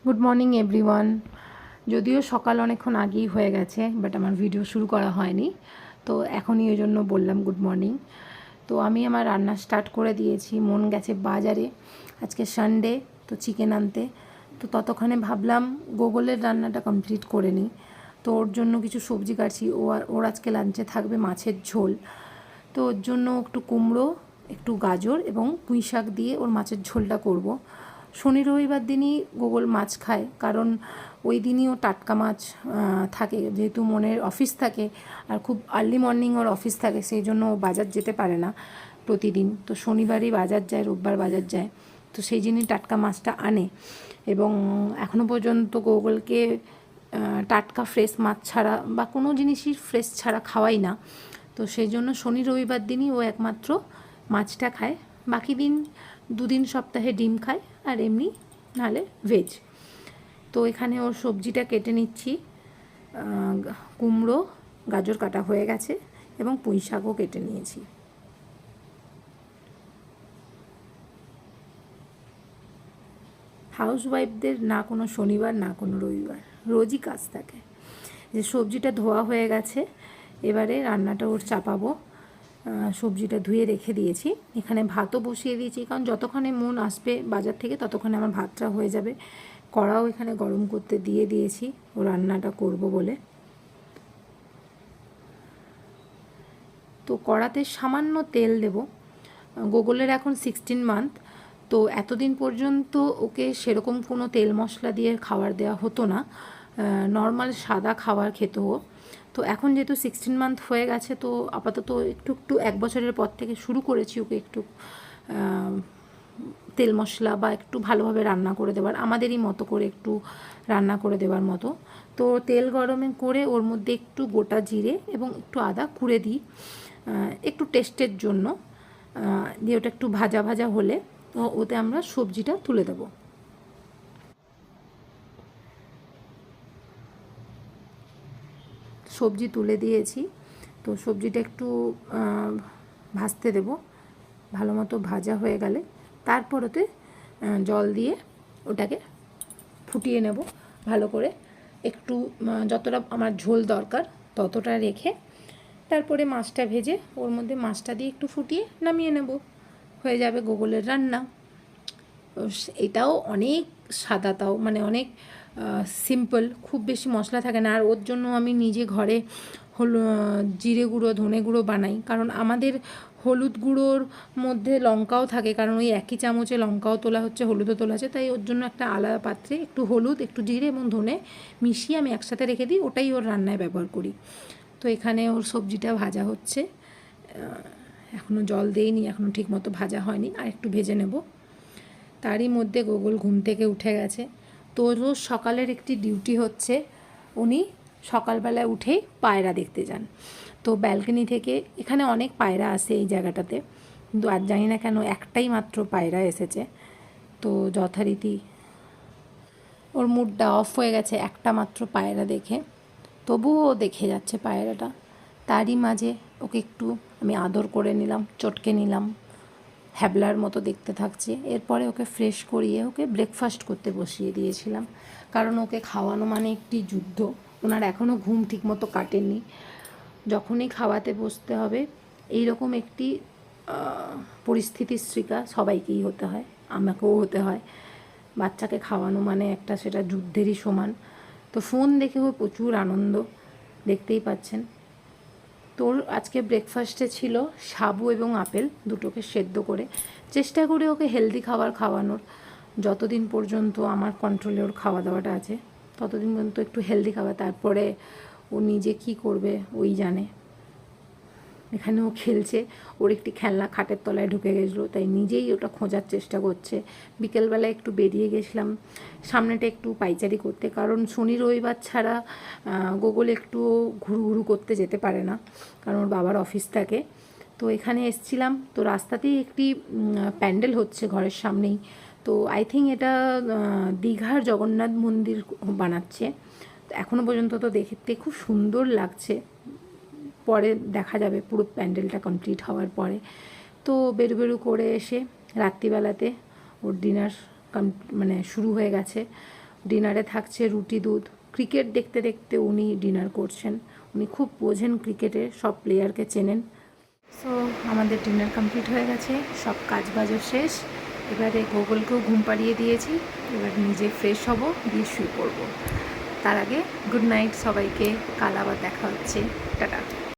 Good morning everyone. যদিও সকাল অনেকক্ষণ আগেই হয়ে গেছে, বাট আমার ভিডিও শুরু করা হয়নি, তো এখনই ওই জন্য বললাম গুড মর্নিং। তো আমি আমার রান্না স্টার্ট করে দিয়েছি। মন গেছে বাজারে, আজকে সানডে, তো চিকেন আনতে। তো ততক্ষণে ভাবলাম গোগলের রান্নাটা কমপ্লিট করে নিই। তো ওর জন্য কিছু সবজি কাটছি। ওর আজকে লাঞ্চে থাকবে মাছের ঝোল। তো ওর জন্য একটু কুমড়ো, একটু গাজর এবং পুঁই শাক দিয়ে ওর মাছের ঝোলটা করব। শনি রবিবার দিনই গোগল মাছ খায়, কারণ ওই দিনই ও টাটকা মাছ থাকে, যেহেতু মনের অফিস থাকে আর খুব আর্লি মর্নিং ওর অফিস থাকে, সেই জন্য ও বাজার যেতে পারে না প্রতিদিন। তো শনিবারই বাজার যায়, রোববার বাজার যায়, তো সেই জন্যই টাটকা মাছটা আনে। এবং এখনও পর্যন্ত গোগলকে টাটকা ফ্রেশ মাছ ছাড়া বা কোনো জিনিসই ফ্রেশ ছাড়া খাওয়াই না। তো সেই জন্য শনি রবিবার দিনই ও একমাত্র মাছটা খায়। বাকি দিন দুদিন সপ্তাহে ডিম খায়, আর এমনি নাহলে ভেজ। তো এখানে ওর সবজিটা কেটে নিচ্ছি। কুমড়ো, গাজর কাটা হয়ে গেছে এবং পুঁই শাকও কেটে নিয়েছি। হাউসওয়াইফদের না কোনো শনিবার না কোনো রবিবার, রোজই কাজ থাকে। যে সবজিটা ধোয়া হয়ে গেছে, এবারে রান্নাটা ওর চাপাবো। সবজিটা ধুয়ে রেখে দিয়েছি। এখানে ভাতও বসিয়ে দিয়েছি, কারণ যতক্ষণে মন আসবে বাজার থেকে ততক্ষণে আমার ভাতটা হয়ে যাবে। কড়াও এখানে গরম করতে দিয়ে দিয়েছি ও রান্নাটা করব বলে। তো কড়াতে সামান্য তেল দেব। গোগলের এখন 16 মান্থ, তো এতদিন পর্যন্ত ওকে সেরকম কোনো তেল মশলা দিয়ে খাবার দেওয়া হতো না, নর্মাল সাদা খাবার খেত ও। তো এখন যেহেতু 16 মান্থ হয়ে গেছে, তো আপাতত একটু একটু 1 বছরের পর থেকে শুরু করেছি ওকে একটু তেল মশলা বা একটু ভালোভাবে রান্না করে দেওয়ার, আমাদেরই মতো করে একটু রান্না করে দেওয়ার মতো। তো তেল গরমে করে ওর মধ্যে একটু গোটা জিরে এবং একটু আদা কুড়ে দিই, একটু টেস্টের জন্য। দিয়ে ওটা একটু ভাজা ভাজা হলে ওতে আমরা সবজিটা তুলে দেবো। সবজি তুলে দিয়েছি, তো সবজিটা একটু ভাজতে দেব। ভালো মতো ভাজা হয়ে গেলে তারপর ওতে জল দিয়ে ওটাকে ফুটিয়ে নেব ভালো করে। একটু যতটা আমার ঝোল দরকার ততটা রেখে তারপরে মাছটা ভেজে ওর মধ্যে মাছটা দিয়ে একটু ফুটিয়ে নামিয়ে নেব, হয়ে যাবে গোগলের রান্না। এটাও অনেক সাদা, তাও মানে অনেক সিম্পল, খুব বেশি মশলা থাকে না। আর ওর জন্য আমি নিজে ঘরে জিরে গুঁড়ো, ধনে গুঁড়ো বানাই, কারণ আমাদের হলুদ গুঁড়োর মধ্যে লঙ্কাও থাকে, কারণ ওই একই চামচে লঙ্কাও তোলা হচ্ছে, হলুদও তোলা হচ্ছে, তাই ওর জন্য একটা আলাদা পাত্রে একটু হলুদ, একটু জিরে এবং ধনে মিশিয়ে আমি একসাথে রেখে দিই, ওটাই ওর রান্নায় ব্যবহার করি। তো এখানে ওর সবজিটা ভাজা হচ্ছে, এখনও জল দেইনি, এখনও ঠিক মতো ভাজা হয়নি, আর একটু ভেজে নেব। তারই মধ্যে গোগল ঘুম থেকে উঠে গেছে। তো রোজ সকালের একটি ডিউটি হচ্ছে, উনি সকালবেলায় উঠেই পায়রা দেখতে যান। তো ব্যালকনি থেকে, এখানে অনেক পায়রা আসে এই জায়গাটাতে, কিন্তু আর জানি না কেন একটাই মাত্র পায়রা এসেছে। তো যথারীতি ওর মুডটা অফ হয়ে গেছে একটা মাত্র পায়রা দেখে, তবুও দেখে যাচ্ছে পায়রাটা। তারই মাঝে ওকে একটু আমি আদর করে নিলাম, চটকে নিলাম, হ্যাবলার মতো দেখতে থাকছে। এরপরে ওকে ফ্রেশ করিয়ে ওকে ব্রেকফাস্ট করতে বসিয়ে দিয়েছিলাম, কারণ ওকে খাওয়ানো মানে একটি যুদ্ধ। ওনার এখনও ঘুম ঠিকমতো কাটেনি। যখনই খাওয়াতে বসতে হবে এইরকম একটি পরিস্থিতির শিকার সবাইকেই হতে হয়, আমাকেও হতে হয়। বাচ্চাকে খাওয়ানো মানে একটা সেটা যুদ্ধেরই সমান। তো ফোন দেখেও প্রচুর আনন্দ, দেখতেই পাচ্ছেন। তোর আজকে ব্রেকফাস্টে ছিল সাবু এবং আপেল, দুটোকে সেদ্ধ করে চেষ্টা করে ওকে হেলদি খাবার খাওয়ানোর। যতদিন পর্যন্ত আমার কন্ট্রোলে ওর খাওয়া দাওয়াটা আছে ততদিন পর্যন্ত একটু হেলদি খাবার, তারপরে ও নিজে কী করবে ওই জানে। এখানেও খেলছে, ওর একটি খেলনা খাটের তলায় ঢুকে গেছিলো, তাই নিজেই ওটা খোঁজার চেষ্টা করছে। বিকেলবেলায় একটু বেরিয়ে গেছিলাম সামনেটা একটু পাইচারি করতে, কারণ শনি রবিবার ছাড়া গোগল একটু ঘুরু ঘুরু করতে যেতে পারে না, কারণ ওর বাবার অফিস থাকে। তো এখানে এসছিলাম, তো রাস্তাতেই একটি প্যান্ডেল হচ্ছে ঘরের সামনেই। তো আই থিঙ্ক এটা দীঘার জগন্নাথ মন্দির বানাচ্ছে। এখনও পর্যন্ত তো দেখতে খুব সুন্দর লাগছে, পরে দেখা যাবে পুরো প্যান্ডেলটা কমপ্লিট হওয়ার পরে। তো বেরু বেরু করে এসে রাত্রিবেলাতে ওর ডিনার মানে শুরু হয়ে গেছে। ডিনারে থাকছে রুটি দুধ। ক্রিকেট দেখতে দেখতে উনি ডিনার করছেন। উনি খুব বোঝেন ক্রিকেটের, সব প্লেয়ারকে চেনেন। সো আমাদের ডিনার কমপ্লিট হয়ে গেছে, সব কাজবাজও শেষ। এবারে গুগলকেও ঘুম পাড়িয়ে দিয়েছি, এবার নিজে ফ্রেশ হব, দিয়ে শুয়ে পড়বো। তার আগে গুড নাইট সবাইকে, কাল আবার দেখা হচ্ছে, টাটা।